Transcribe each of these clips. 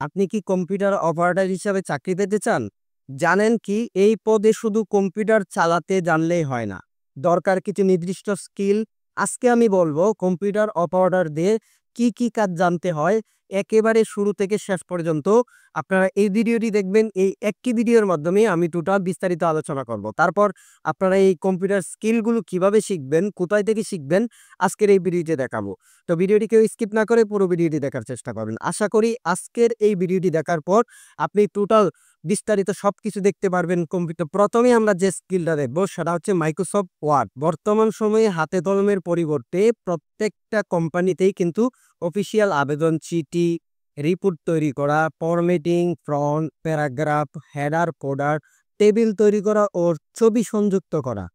আপনি কি computer operator হিসাবে চাকরি পেতে চান? জানেন কি এই পদে শুধু কম্পিউটার চালাতে জানলেই হয় না। দরকার কিছু নির্দিষ্ট স্কিল। আজকে আমি বলবো কম্পিউটার অপারেটর দিয়ে কি কাজ জানতে হয় একেবারে শুরু থেকে শেষ পর্যন্ত। আপনারা এই ভিডিওটি দেখবেন। এই একটি ভিডিওর মাধ্যমে আমি টোটাল বিস্তারিত আলোচনা করব। তারপর আপনারা এই কম্পিউটার স্কিলগুলো কিভাবে শিখবেন, কোথায় থেকে শিখবেন আজকের এই ভিডিওতে দেখাবো। তো ভিডিওটি কেউ স্কিপ না করে পুরো ভিডিওটি দেখার চেষ্টা করবেন। আশা করি আজকের এই ভিডিওটি দেখার পর আপনি টোটাল বিস্তারিত সবকিছু দেখতে পারবেন কম্পিউটার। প্রথমে আমরা যে স্কিলটা দেখবো সেটা হচ্ছে মাইক্রোসফট ওয়ার্ড। বর্তমান সময়ে হাতে কলমের পরিবর্তে প্রত্যেকটা কোম্পানিতেই কিন্তু অফিসিয়াল আবেদন চিঠি, রিপোর্ট তৈরি করা, formatting, front, paragraph, header, folder, table তৈরি করা ও ছবি সংযুক্ত করা,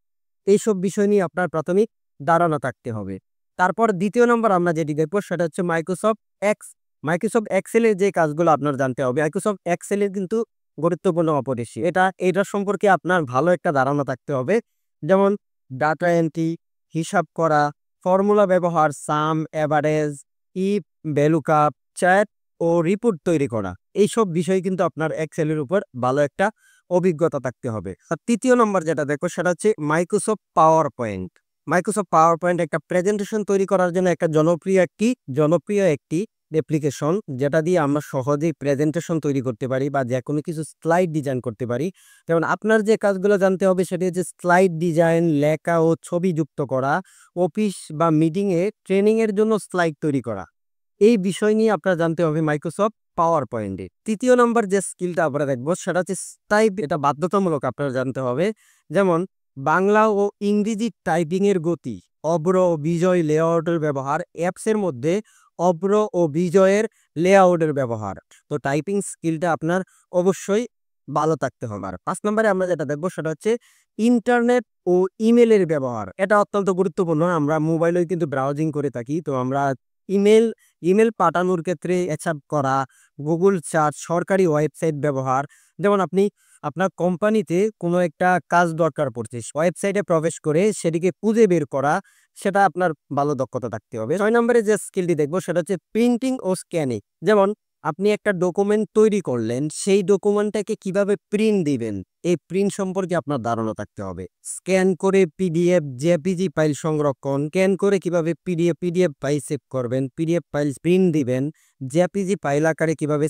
এইসব বিষয় নিয়ে আপনার প্রাথমিক ধারণা থাকতে হবে। তারপর দ্বিতীয় নম্বর আমরা যেটি দেখবো সেটা হচ্ছে মাইক্রোসফট এক্স। মাইক্রোসফট এক্সেলের যে কাজগুলো আপনার জানতে হবে। মাইক্রোসফট এক্সেলের কিন্তু গুরুত্বপূর্ণ অপরিসি। এটার সম্পর্কে আপনার ভালো একটা ধারণা থাকতে হবে। যেমন ডাটা এন্ট্রি, হিসাব করা, ফর্মুলা ব্যবহার, sum, average, if, vlookup, chart ও রিপোর্ট তৈরি করা। এইসব বিষয় কিন্তু আপনার এক্সেলের উপর ভালো একটা অভিজ্ঞতা থাকতে হবে। আর তৃতীয় নম্বর যেটা দেখো সেটা হচ্ছে Microsoft PowerPoint. Microsoft power point একটা প্রেজেন্টেশন তৈরি করার জন্য একটা জনপ্রিয় একটি অ্যাপ্লিকেশন, যেটা দিয়ে আমরা সহজেই প্রেজেন্টেশন তৈরি করতে পারি বা যে কোনো কিছু স্লাইড ডিজাইন করতে পারি। যেমন আপনার যে কাজগুলো জানতে হবে সেটি হচ্ছে স্লাইড ডিজাইন, লেখা ও ছবি যুক্ত করা, অফিস বা মিটিংয়ে ট্রেনিংয়ের জন্য স্লাইড তৈরি করা। এই বিষয় নিয়ে আপনার জানতে হবে মাইক্রোসফট পাওয়ার পয়েন্টে। তৃতীয় নম্বর যে স্কিলটা আমরা দেখবো সেটা হচ্ছে টাইপ। এটা বাধ্যতামূলক আপনার জানতে হবে। যেমন বাংলা ও ইংরেজি টাইপিং এর গতি, অব্র ও বিজয় লেআউটের ব্যবহার, অ্যাপসের মধ্যে অব্র ও বিজয়ের লেআউটের ব্যবহার। তো টাইপিং স্কিলটা আপনার অবশ্যই ভালো থাকতে হবে। আর 5 নম্বরে আমরা যেটা দেখবো সেটা হচ্ছে ইন্টারনেট ও ইমেলের ব্যবহার। এটা অত্যন্ত গুরুত্বপূর্ণ। আমরা মোবাইলেও কিন্তু ব্রাউজিং করে থাকি। তো আমরা ইমেল ইমেল পাঠানোর ক্ষেত্রে এসব করা, গুগল সার্চ, সরকারি ওয়েবসাইট ব্যবহার। যেমন আপনি আপনার কোম্পানিতে কোনো একটা কাজ দরকার পড়ছে, ওয়েবসাইটে প্রবেশ করে সেটিকে খুঁজে বের করা, সেটা আপনার ভালো দক্ষতা থাকতে হবে। 6 নম্বরে যে স্কিলটি দেখবো সেটা হচ্ছে প্রিন্টিং ও স্ক্যানিং। যেমন আপনি একটা ডকুমেন্ট তৈরি করলেন, সেই ডকুমেন্টটাকে কিভাবে প্রিন্ট দিবেন, এই প্রিন্ট সম্পর্কে আপনার ধারণা থাকতে হবে। স্ক্যান করে পিডিএফ, জেপিজি ফাইল সংরক্ষণ, স্ক্যান করে কিভাবে পিডিএফ ফাইল সেভ করবেন, পিডিএফ ফাইল প্রিন্ট দিবেন, জেপিজি ফাইল আকারে কিভাবে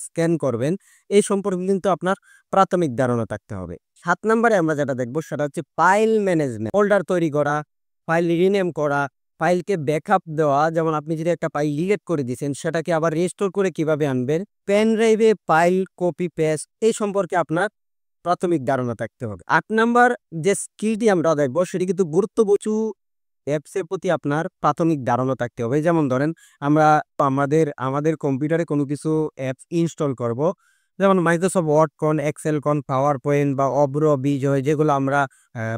স্ক্যান করবেন, এই সম্পর্কে কিন্তু আপনার প্রাথমিক ধারণা থাকতে হবে। 7 নম্বরে আমরা যেটা দেখবো সেটা হচ্ছে ফাইল ম্যানেজমেন্ট। ফোল্ডার তৈরি করা, ফাইল রিনেম করা, ফাইলকে ব্যাকআপ দেওয়া। যেমন আপনি যদি একটা ফাইল ডিলিট করে দিয়েছেন সেটাকে আবার রিস্টোর করে কিভাবে আনবেন, পেন ড্রাইভে ফাইল কপি পেস্ট, এই সম্পর্কে আপনার প্রাথমিক ধারণা থাকতে হবে। 8 নাম্বার যে স্কিলটি আমরা দেখবো সেটি কিন্তু গুরুত্বপূর্ণ অ্যাপসের প্রতি আপনার প্রাথমিক ধারণা থাকতে হবে। যেমন ধরেন আমরা আমাদের কম্পিউটারে কোনো কিছু অ্যাপস ইনস্টল করব। যেমন মাইক্রোসফট ওয়ার্ড কন, এক্সেল কন, পাওয়ার পয়েন্ট বা অব্র, বিজয়, যেগুলো আমরা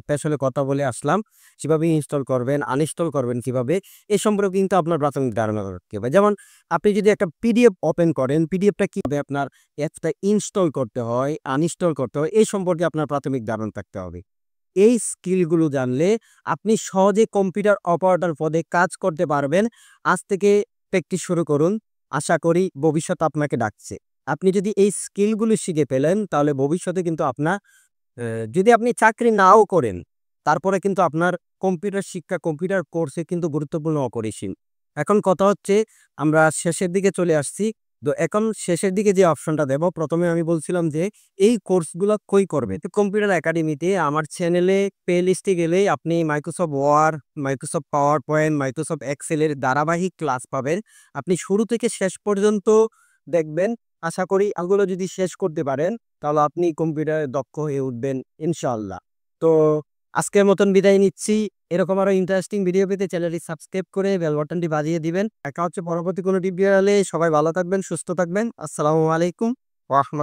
পেছনে কথা বলে আসলাম, সেভাবে ইনস্টল করবেন, আনইনস্টল করবেন কিভাবে, এ সম্পর্কে কিন্তু আপনার প্রাথমিক ধারণা রাখতে হবে। যেমন আপনি যদি একটা পিডিএফ ওপেন করেন, পিডিএফটা কিভাবে আপনার অ্যাপসটা ইনস্টল করতে হয়, আনইনস্টল করতে হয়, এই সম্পর্কে আপনার প্রাথমিক ধারণা থাকতে হবে। এই স্কিলগুলো জানলে আপনি সহজে কম্পিউটার অপারেটর পদে কাজ করতে পারবেন। আজ থেকে প্র্যাকটিস শুরু করুন। আশা করি ভবিষ্যৎ আপনাকে ডাকছে। আপনি যদি এই স্কিলগুলো শিখে ফেলেন তাহলে ভবিষ্যতে কিন্তু আপনার যদি আপনি চাকরি নাও করেন, তারপরে কিন্তু আপনার কম্পিউটার শিক্ষা, কম্পিউটার কোর্সে কিন্তু গুরুত্বপূর্ণ অপরিসীম। এখন কথা হচ্ছে আমরা শেষের দিকে চলে আসছি। তো এখন শেষের দিকে যে অপশনটা দেব, প্রথমে আমি বলছিলাম যে এই কোর্সগুলো কই করবে। তো কম্পিউটার একাডেমিতে আমার চ্যানেলে প্লে লিস্টে গেলেই আপনি Microsoft Word, Microsoft PowerPoint, Microsoft এক্সেলের ধারাবাহিক ক্লাস পাবেন। আপনি শুরু থেকে শেষ পর্যন্ত দেখবেন। আশা করি এগুলো যদি শেষ করতে পারেন তাহলে আপনি কম্পিউটারে দক্ষ হয়ে উঠবেন ইনশাআল্লাহ। তো আজকের মতন বিদায় নিচ্ছি। এরকম আরো ইন্টারেস্টিং ভিডিও পেতে চ্যানেলটি সাবস্ক্রাইব করে বেল বাটনটি বাজিয়ে দিবেন। দেখা হচ্ছে পরবর্তী কোনো ভিডিও হলে। সবাই ভালো থাকবেন, সুস্থ থাকবেন। আসসালামু আলাইকুম ওয়া রাহমাতুল্লাহ।